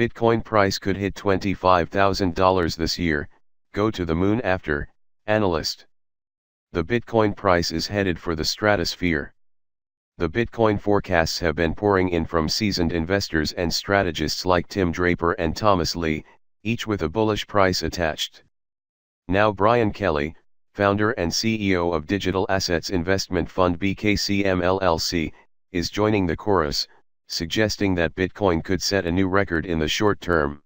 Bitcoin price could hit $25,000 this year, go to the moon after, Analyst. The Bitcoin price is headed for the stratosphere. The Bitcoin forecasts have been pouring in from seasoned investors and strategists like Tim Draper and Thomas Lee, each with a bullish price attached. Now Brian Kelly, founder and CEO of digital assets investment fund BKCM LLC, is joining the chorus, suggesting that Bitcoin could set a new record in the short term.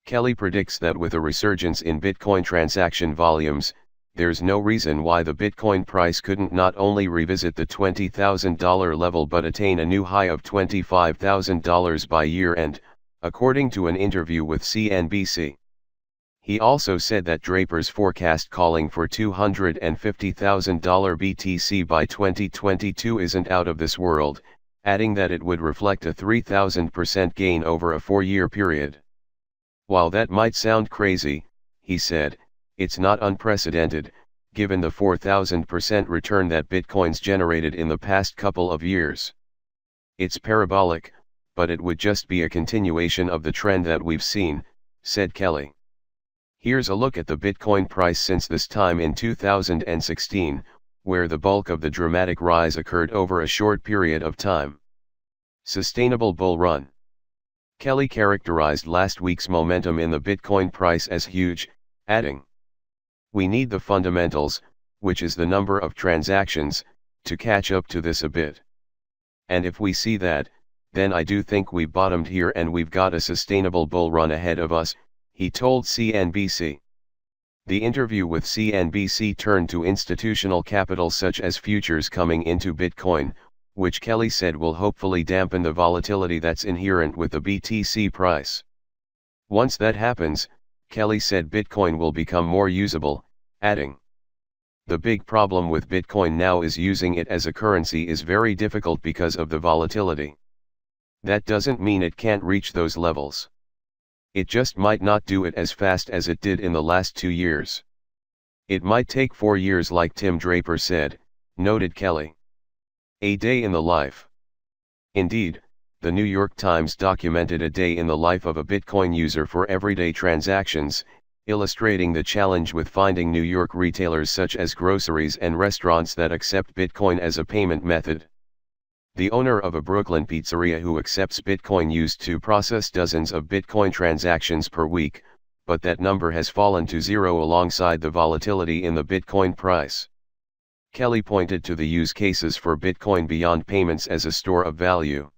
Kelly predicts that with a resurgence in Bitcoin transaction volumes, there's no reason why the Bitcoin price couldn't not only revisit the $20,000 level but attain a new high of $25,000 by year-end, according to an interview with CNBC. He also said that Draper's forecast calling for $250,000 BTC by 2022 isn't out of this world, adding that it would reflect a 3,000% gain over a 4-year period. While that might sound crazy, he said, it's not unprecedented, given the 4,000% return that Bitcoin's generated in the past couple of years. It's parabolic, but it would just be a continuation of the trend that we've seen, said Kelly. Here's a look at the Bitcoin price since this time in 2016, where the bulk of the dramatic rise occurred over a short period of time. Sustainable bull run. Kelly characterized last week's momentum in the Bitcoin price as huge, adding, "We need the fundamentals, which is the number of transactions, to catch up to this a bit. And if we see that, then I do think we've bottomed here and we've got a sustainable bull run ahead of us," he told CNBC. The interview with CNBC turned to institutional capital such as futures coming into Bitcoin, which Kelly said will hopefully dampen the volatility that's inherent with the BTC price. Once that happens, Kelly said Bitcoin will become more usable, adding, "The big problem with Bitcoin now is using it as a currency is very difficult because of the volatility. That doesn't mean it can't reach those levels. It just might not do it as fast as it did in the last 2 years. It might take 4 years like Tim Draper said," noted Kelly. A day in the life. Indeed, the New York Times documented a day in the life of a Bitcoin user for everyday transactions, illustrating the challenge with finding New York retailers such as groceries and restaurants that accept Bitcoin as a payment method. The owner of a Brooklyn pizzeria who accepts Bitcoin used to process dozens of Bitcoin transactions per week, but that number has fallen to zero alongside the volatility in the Bitcoin price. Kelly pointed to the use cases for Bitcoin beyond payments as a store of value.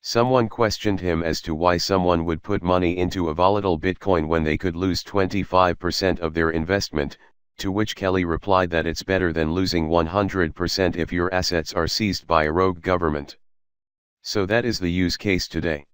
Someone questioned him as to why someone would put money into a volatile Bitcoin when they could lose 25% of their investment, to which Kelly replied that it's better than losing 100% if your assets are seized by a rogue government. So that is the use case today.